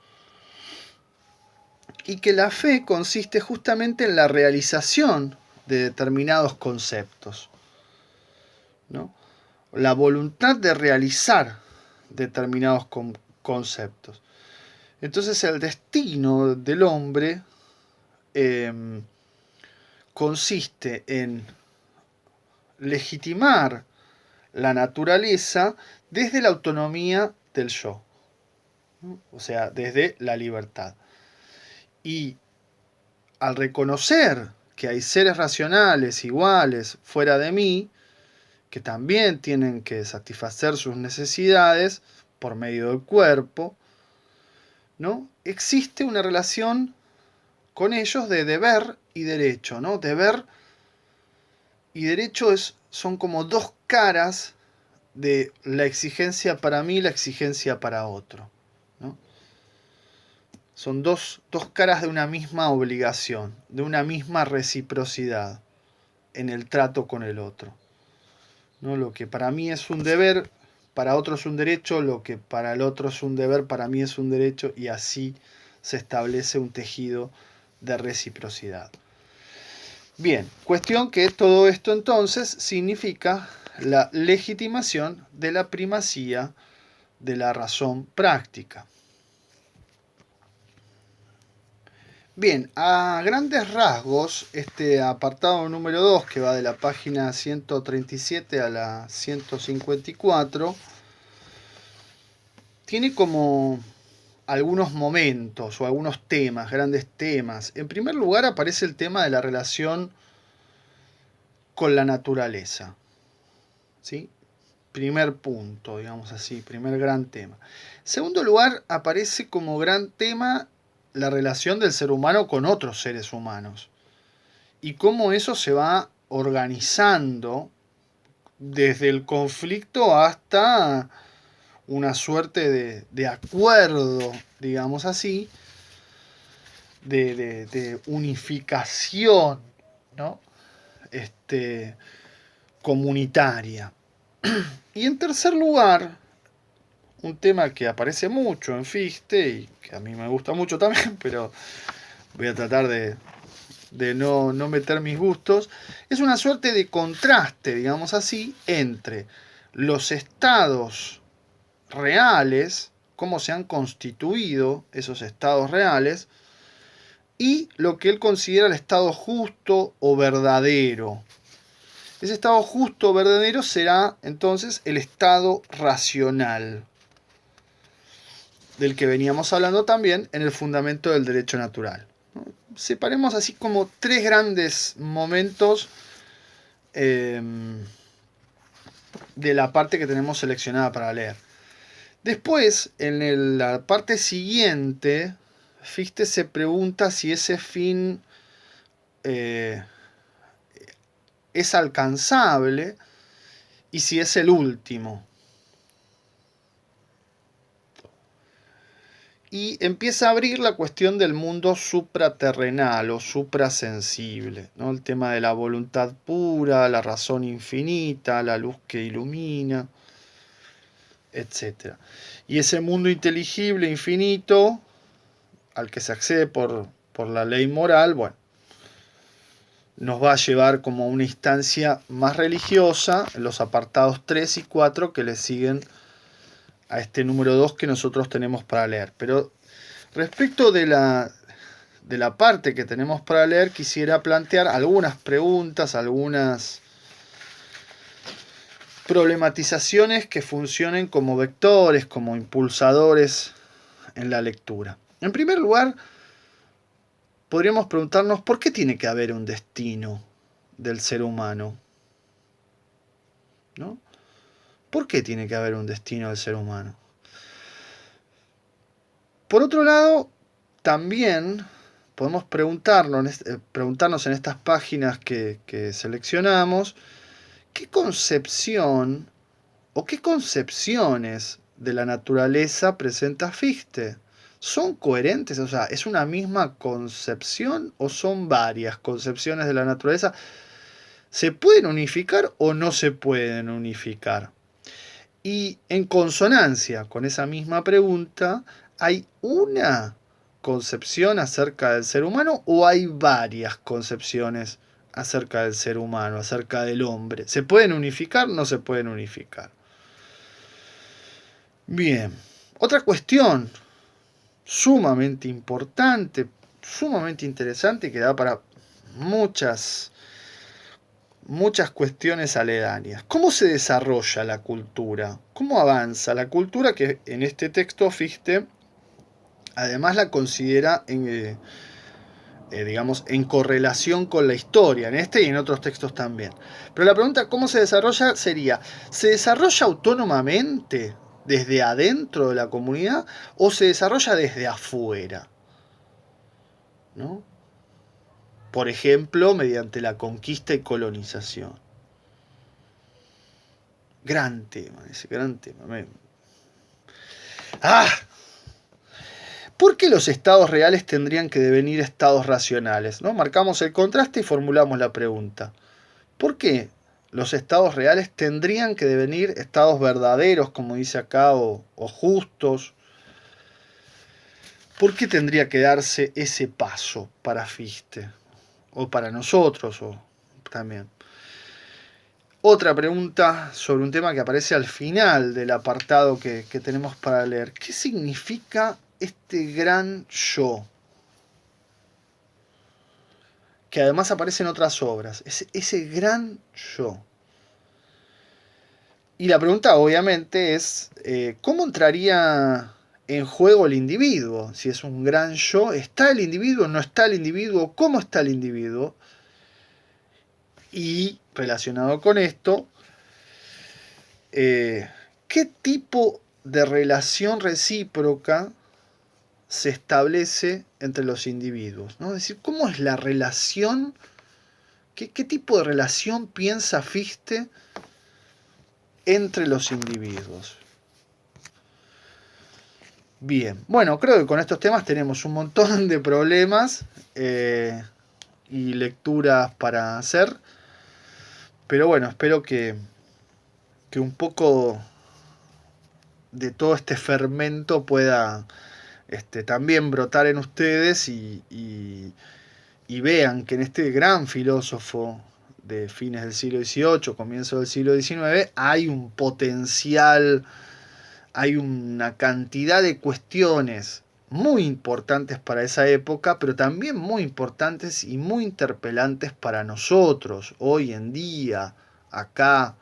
[SPEAKER 1] y que la fe consiste justamente en la realización de determinados conceptos, ¿no? La voluntad de realizar determinados conceptos. Entonces el destino del hombre consiste en legitimar la naturaleza desde la autonomía del yo, ¿no? O sea, desde la libertad. Y al reconocer que hay seres racionales iguales fuera de mí, que también tienen que satisfacer sus necesidades por medio del cuerpo, ¿no? Existe una relación con ellos de deber y derecho, ¿no? Deber y derecho son como dos caras de la exigencia para mí y la exigencia para otro, ¿no? Son dos caras de una misma obligación, de una misma reciprocidad en el trato con el otro, ¿no? Lo que para mí es un deber, para otro es un derecho, lo que para el otro es un deber, para mí es un derecho, y así se establece un tejido de reciprocidad. Bien, cuestión que todo esto entonces significa la legitimación de la primacía de la razón práctica. Bien, a grandes rasgos, este apartado número 2, que va de la página 137 a la 154, tiene como algunos momentos o algunos temas, grandes temas. En primer lugar aparece el tema de la relación con la naturaleza, ¿sí? Primer punto, digamos así, primer gran tema. En segundo lugar, aparece como gran tema la relación del ser humano con otros seres humanos y cómo eso se va organizando desde el conflicto hasta una suerte de acuerdo, digamos así, de unificación, ¿no? Comunitaria. Y en tercer lugar, un tema que aparece mucho en Fichte y que a mí me gusta mucho también, pero voy a tratar de no meter mis gustos, es una suerte de contraste, digamos así, entre los estados reales, cómo se han constituido esos estados reales, y lo que él considera el estado justo o verdadero. Ese estado justo o verdadero será entonces el estado racional, del que veníamos hablando también en el fundamento del derecho natural. Separemos así como tres grandes momentos de la parte que tenemos seleccionada para leer. Después, en la parte siguiente, Fichte se pregunta si ese fin es alcanzable y si es el último. Y empieza a abrir la cuestión del mundo supraterrenal o suprasensible, ¿no? El tema de la voluntad pura, la razón infinita, la luz que ilumina, etc. Y ese mundo inteligible, infinito, al que se accede por la ley moral, bueno, nos va a llevar como a una instancia más religiosa en los apartados 3 y 4 que le siguen a este número 2 que nosotros tenemos para leer. Pero respecto de la parte que tenemos para leer, quisiera plantear algunas preguntas, algunas problematizaciones que funcionen como vectores, como impulsadores en la lectura. En primer lugar, podríamos preguntarnos por qué tiene que haber un destino del ser humano, ¿no? ¿Por qué tiene que haber un destino del ser humano? Por otro lado, también podemos preguntarnos en estas páginas que seleccionamos, ¿qué concepción o qué concepciones de la naturaleza presenta Fichte? ¿Son coherentes? O sea, ¿es una misma concepción o son varias concepciones de la naturaleza? ¿Se pueden unificar o no se pueden unificar? Y en consonancia con esa misma pregunta, hay una concepción acerca del ser humano o hay varias concepciones acerca del ser humano, acerca del hombre? ¿Se pueden unificar? ¿No se pueden unificar? Bien, otra cuestión sumamente importante, sumamente interesante, que da para muchas cuestiones aledañas. ¿Cómo se desarrolla la cultura? ¿Cómo avanza la cultura? Que en este texto Fichte además la considera digamos, en correlación con la historia, en este y en otros textos también. Pero la pregunta, ¿cómo se desarrolla? Sería, ¿se desarrolla autónomamente desde adentro de la comunidad o se desarrolla desde afuera? ¿No? Por ejemplo, mediante la conquista y colonización. Gran tema, ese gran tema. ¡Ah! ¿Por qué los estados reales tendrían que devenir estados racionales? ¿No? Marcamos el contraste y formulamos la pregunta. ¿Por qué los estados reales tendrían que devenir estados verdaderos, como dice acá, o justos? ¿Por qué tendría que darse ese paso para Fichte? O para nosotros, o también. Otra pregunta sobre un tema que aparece al final del apartado que tenemos para leer. ¿Qué significa este gran yo? Que además aparece en otras obras. Ese gran yo. Y la pregunta obviamente es, ¿cómo entraría en juego el individuo? Si es un gran yo, ¿está el individuo? ¿No está el individuo? ¿Cómo está el individuo? Y relacionado con esto, ¿qué tipo de relación recíproca se establece entre los individuos? ¿No? Es decir, ¿cómo es la relación? ¿Qué tipo de relación piensa Fichte entre los individuos? Bien, bueno, creo que con estos temas tenemos un montón de problemas y lecturas para hacer. Pero bueno, espero que un poco de todo este fermento pueda también brotar en ustedes y vean que en este gran filósofo de fines del siglo XVIII, comienzo del siglo XIX, hay un potencial, hay una cantidad de cuestiones muy importantes para esa época, pero también muy importantes y muy interpelantes para nosotros, hoy en día, acá,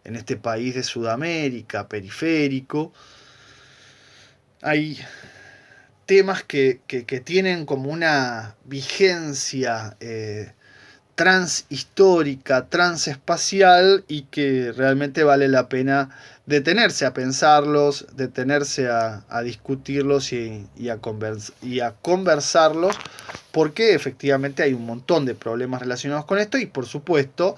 [SPEAKER 1] en este país de Sudamérica, periférico. Hay temas que tienen como una vigencia transhistórica, transespacial y que realmente vale la pena detenerse a pensarlos, detenerse a discutirlos y a conversarlos, porque efectivamente hay un montón de problemas relacionados con esto y por supuesto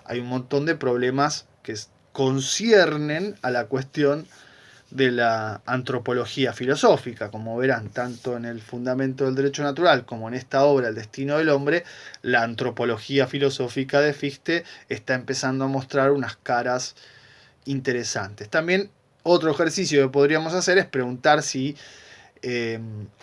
[SPEAKER 1] hay un montón de problemas que conciernen a la cuestión de la antropología filosófica. Como verán, tanto en el Fundamento del Derecho Natural como en esta obra El Destino del Hombre, la antropología filosófica de Fichte está empezando a mostrar unas caras interesantes. También otro ejercicio que podríamos hacer es preguntar si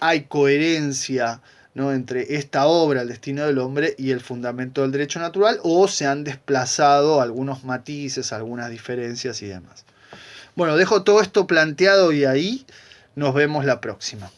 [SPEAKER 1] hay coherencia, ¿no?, entre esta obra, El Destino del Hombre, y el Fundamento del Derecho Natural, o se han desplazado algunos matices, algunas diferencias y demás. Bueno, dejo todo esto planteado y ahí nos vemos la próxima.